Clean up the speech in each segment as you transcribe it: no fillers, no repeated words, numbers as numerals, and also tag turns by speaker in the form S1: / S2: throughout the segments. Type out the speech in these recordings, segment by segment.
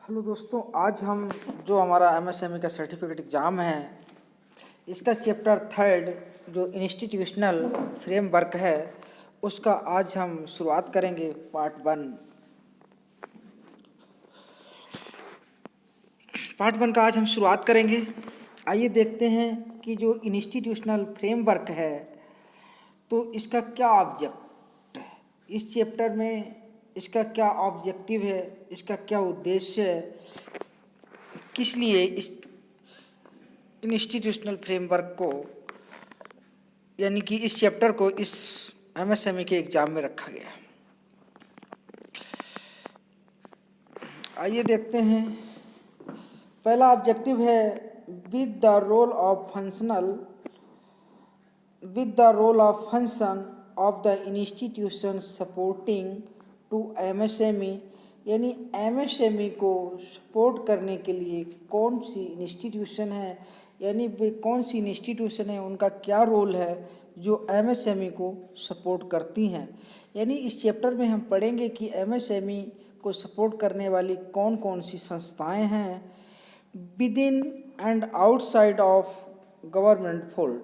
S1: Hello दोस्तों, आज हम जो हमारा एमएसएमई का सर्टिफिकेट एग्ज़ाम है, इसका चैप्टर थर्ड जो इंस्टीट्यूशनल फ्रेमवर्क है, उसका आज हम शुरुआत करेंगे। पार्ट वन का आज हम शुरुआत करेंगे। आइए देखते हैं कि जो इंस्टीट्यूशनल फ्रेमवर्क है तो इसका क्या ऑब्जेक्ट है, इस चैप्टर में इसका क्या ऑब्जेक्टिव है, इसका क्या उद्देश्य है, किस लिए इस इंस्टीट्यूशनल फ्रेमवर्क को यानी कि इस चैप्टर को इस एमएसएमई के एग्ज़ाम में रखा गया। आइए देखते हैं। पहला ऑब्जेक्टिव है with the role of function of the institution supporting to MSME, यानी एमएसएमई को सपोर्ट करने के लिए कौन सी इंस्टीट्यूशन है, यानी वे कौन सी इंस्टीट्यूशन है, उनका क्या रोल है जो एमएसएमई को सपोर्ट करती हैं। यानी इस चैप्टर में हम पढ़ेंगे कि एमएसएमई को सपोर्ट करने वाली कौन कौन सी संस्थाएं हैं with in and outside of government fold,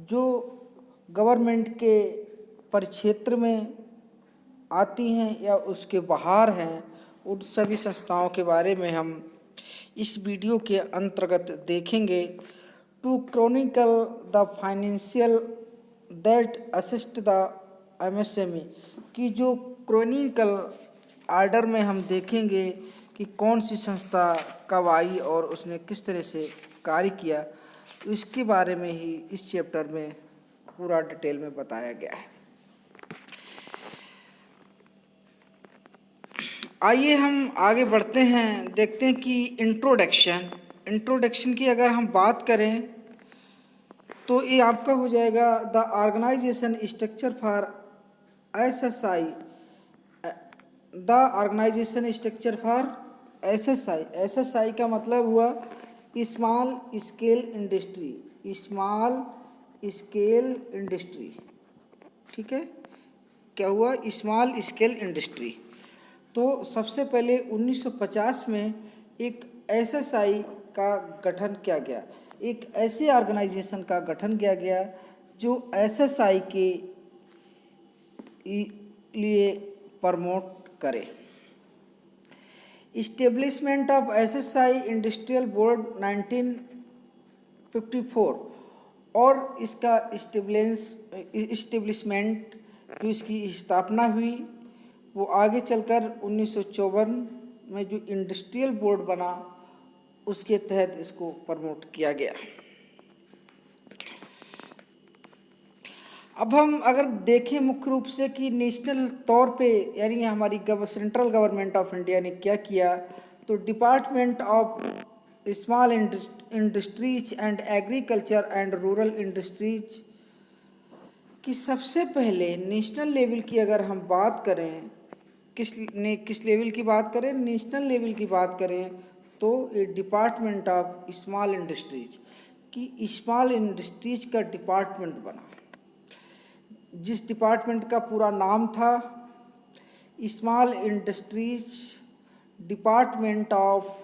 S1: जो गवर्नमेंट के परिक्षेत्र में आती हैं या उसके बाहर हैं, उन सभी संस्थाओं के बारे में हम इस वीडियो के अंतर्गत देखेंगे। To chronicle the financial that assist the MSME की जो क्रॉनिकल आर्डर में हम देखेंगे कि कौन सी संस्था कब आई और उसने किस तरह से कार्य किया, तो इसके बारे में ही इस चैप्टर में पूरा डिटेल में बताया गया है। आइए हम आगे बढ़ते हैं, देखते हैं कि इंट्रोडक्शन की अगर हम बात करें तो ये आपका हो जाएगा the organisation structure for SSI. The organisation structure for SSI, SSI का मतलब हुआ स्मॉल स्केल इंडस्ट्री। ठीक है, क्या हुआ? Small scale industry. तो सबसे पहले 1950 में एक एसएसआई का गठन किया गया, एक ऐसे ऑर्गेनाइजेशन का गठन किया गया जो एसएसआई के लिए प्रमोट करे। Establishment of SSI industrial board 1954, और इसका इस्टेब्लिशमेंट जो इसकी स्थापना हुई वो आगे चलकर 1954 में जो इंडस्ट्रियल बोर्ड बना उसके तहत इसको प्रमोट किया गया। अब हम अगर देखें मुख्य रूप से कि नेशनल तौर पे यानी हमारी सेंट्रल गवर्नमेंट ऑफ इंडिया ने क्या किया, तो department of small industries and agriculture and rural industries की सबसे पहले नेशनल लेवल की अगर हम बात करें, किस लेवल की बात करें, नेशनल लेवल की बात करें, तो ये डिपार्टमेंट ऑफ स्मॉल इंडस्ट्रीज की स्मॉल इंडस्ट्रीज का डिपार्टमेंट बना, जिस डिपार्टमेंट का पूरा नाम था small industries department of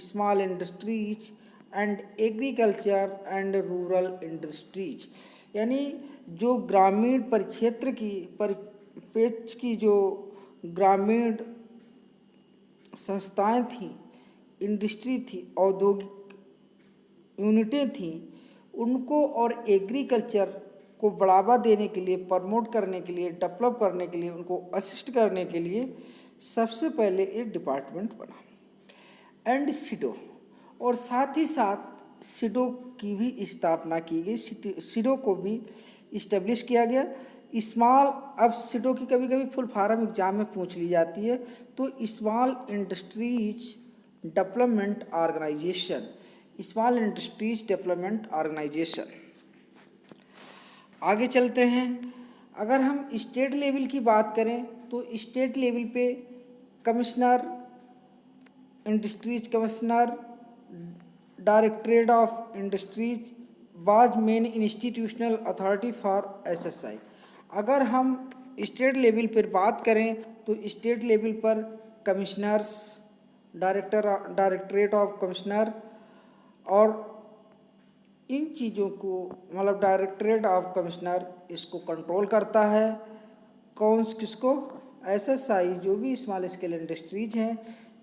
S1: small industries and agriculture and rural industries. यानी जो ग्रामीण परिक्षेत्र की परिपेक्ष की जो ग्रामीण संस्थाएं थीं, इंडस्ट्री थी, औद्योगिक यूनिटें थीं, उनको और एग्रीकल्चर को बढ़ावा देने के लिए, प्रमोट करने के लिए, डेवलप करने के लिए, उनको असिस्ट करने के लिए सबसे पहले एक डिपार्टमेंट बना। एंड सिडो, और साथ ही साथ सिडो की भी स्थापना की गई, सिडो को भी इस्टेब्लिश किया गया। स्मॉल, अब सिडो की कभी कभी फुल फॉर्म एग्जाम में पूछ ली जाती है, तो small industries development organisation, small industries development organisation. आगे चलते हैं। अगर हम स्टेट लेवल की बात करें तो स्टेट लेवल पे commissioner, industries commissioner, directorate of industries was main institutional authority for SSI. अगर हम स्टेट लेवल पर बात करें तो स्टेट लेवल पर कमिश्नर्स, डायरेक्टरेट ऑफ कमिश्नर, और इन चीज़ों को मतलब डायरेक्टरेट ऑफ कमिश्नर इसको कंट्रोल करता है। किसको? SSI, जो भी स्मॉल स्केल इंडस्ट्रीज हैं,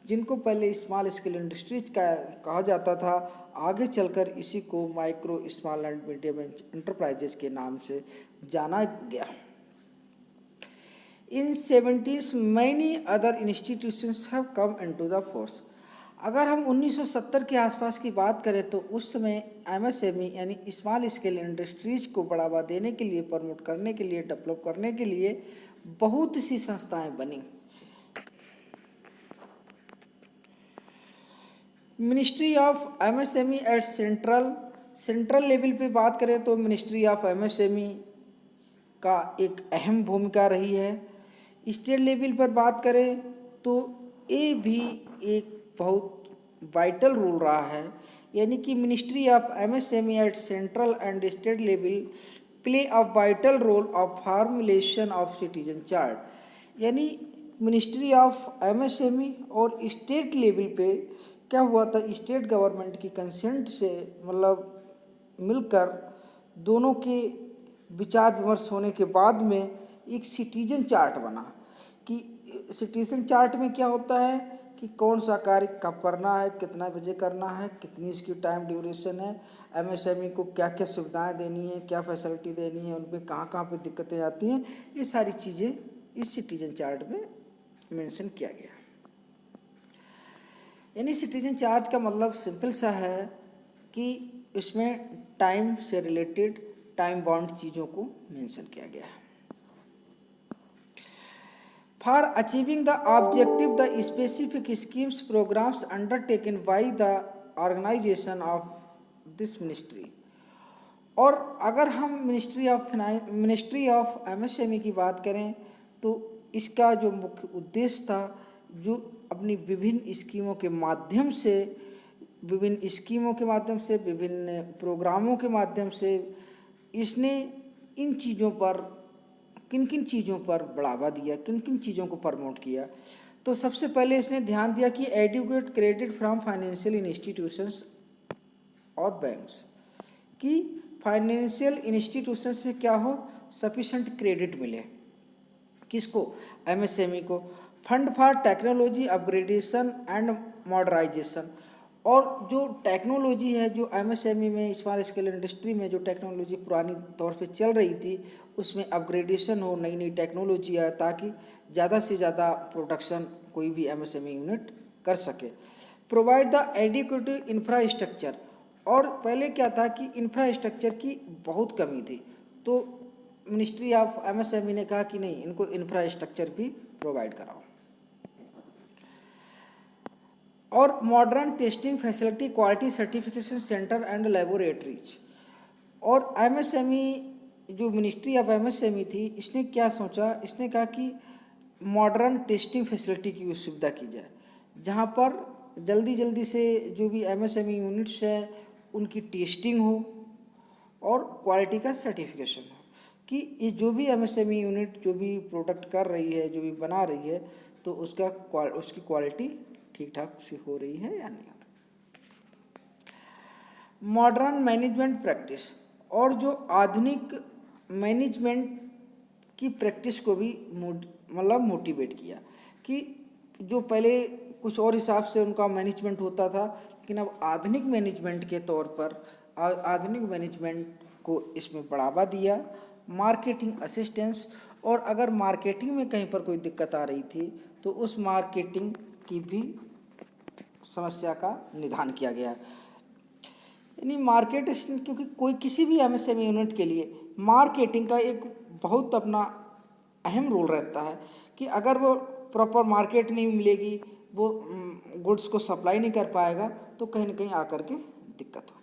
S1: जिनको पहले स्मॉल स्केल इंडस्ट्रीज का कहा जाता था, आगे चलकर इसी को micro small and medium enterprises के नाम से जाना गया। इन 70s many other institutions have come into the force. अगर हम 1970 के आसपास की बात करें तो उस समय MSME यानी स्मॉल स्केल इंडस्ट्रीज को बढ़ावा देने के लिए, प्रमोट करने के लिए, डेवलप करने के लिए बहुत सी संस्थाएं बनी। Ministry of MSME at central level पे बात करें तो मिनिस्ट्री ऑफ MSME का एक अहम भूमिका रही है। स्टेट लेवल पर बात करें तो ये भी एक बहुत वाइटल रोल रहा है, यानी कि ministry of MSME at central and state level play a vital role of formulation of citizen chart. यानी मिनिस्ट्री ऑफ MSME और स्टेट लेवल पे क्या हुआ था, स्टेट गवर्नमेंट की कंसेंट से मतलब मिलकर दोनों के विचार विमर्श होने के बाद में एक सिटीजन चार्ट बना। कि सिटीजन चार्ट में क्या होता है कि कौन सा कार्य कब करना है, कितना बजे करना है, कितनी इसकी टाइम ड्यूरेशन है, MSME को क्या क्या सुविधाएं देनी है, क्या फैसिलिटी देनी है, उनपे कहाँ पे दिक्कतें आती हैं, ये सारी चीज़ें इस सिटीजन चार्ट में मेंशन किया गया। यानी सिटीजन चार्ट का मतलब सिंपल सा है कि इसमें टाइम से रिलेटेड टाइम बाउंड चीज़ों को मेंशन किया गया है। For achieving the objective the specific schemes programmes undertaken by the organisation of this ministry. और अगर हम मिनिस्ट्री ऑफ MSME की बात करें तो इसका जो मुख्य उद्देश्य था, जो अपनी विभिन्न स्कीमों के माध्यम से, विभिन्न प्रोग्रामों के माध्यम से इसने इन चीज़ों पर, किन किन चीज़ों पर बढ़ावा दिया, किन किन चीज़ों को प्रमोट किया। तो सबसे पहले इसने ध्यान दिया कि educate credit from financial institutions और बैंक्स, कि फाइनेंशियल इंस्टीट्यूशन से क्या हो, सफिशेंट क्रेडिट मिले। किसको? MSME को। Fund for technology upgradation and modernisation, और जो टेक्नोलॉजी है जो MSME में, स्मॉल स्केल इंडस्ट्री में जो टेक्नोलॉजी पुरानी तौर पे चल रही थी, उसमें अपग्रेडेशन हो, नई नई टेक्नोलॉजी आए, ताकि ज़्यादा से ज़्यादा प्रोडक्शन कोई भी MSME यूनिट कर सके। प्रोवाइड द एडिक्वेट इंफ्रास्ट्रक्चर, और पहले क्या था कि इंफ्रास्ट्रक्चर की बहुत कमी थी, तो मिनिस्ट्री ऑफ MSME ने कहा कि नहीं, इनको इंफ्रास्ट्रक्चर भी प्रोवाइड कराओ। और modern testing facility, quality certification centre and laboratories. और MSME जो मिनिस्ट्री ऑफ MSME थी, इसने क्या सोचा, इसने कहा कि मॉडर्न टेस्टिंग फैसिलिटी की सुविधा की जाए, जहाँ पर जल्दी से जो भी MSME यूनिट्स हैं उनकी टेस्टिंग हो और क्वालिटी का सर्टिफिकेशन हो, कि ये जो भी MSME यूनिट जो भी प्रोडक्ट कर रही है, जो भी बना रही है, तो उसकी क्वालिटी ठीक ठाक से हो रही है या नहीं हो रही। मॉडर्न मैनेजमेंट प्रैक्टिस, और जो आधुनिक मैनेजमेंट की प्रैक्टिस को भी मतलब मोटिवेट किया, कि जो पहले कुछ और हिसाब से उनका मैनेजमेंट होता था, लेकिन अब आधुनिक मैनेजमेंट के तौर पर आधुनिक मैनेजमेंट को इसमें बढ़ावा दिया। मार्केटिंग असिस्टेंस, और अगर मार्केटिंग में कहीं पर कोई दिक्कत आ रही थी तो उस मार्केटिंग की भी समस्या का निदान किया गया। यानी मार्केटिंग, क्योंकि कोई किसी भी MSME यूनिट के लिए मार्केटिंग का एक बहुत अपना अहम रोल रहता है, कि अगर वो प्रॉपर मार्केट नहीं मिलेगी, वो गुड्स को सप्लाई नहीं कर पाएगा, तो कहीं ना कहीं आकर के दिक्कत होगी।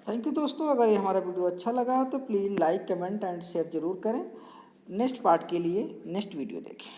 S1: थैंक यू दोस्तों, अगर ये हमारा वीडियो अच्छा लगा तो please like, comment and share ज़रूर करें। नेक्स्ट पार्ट के लिए नेक्स्ट वीडियो देखें।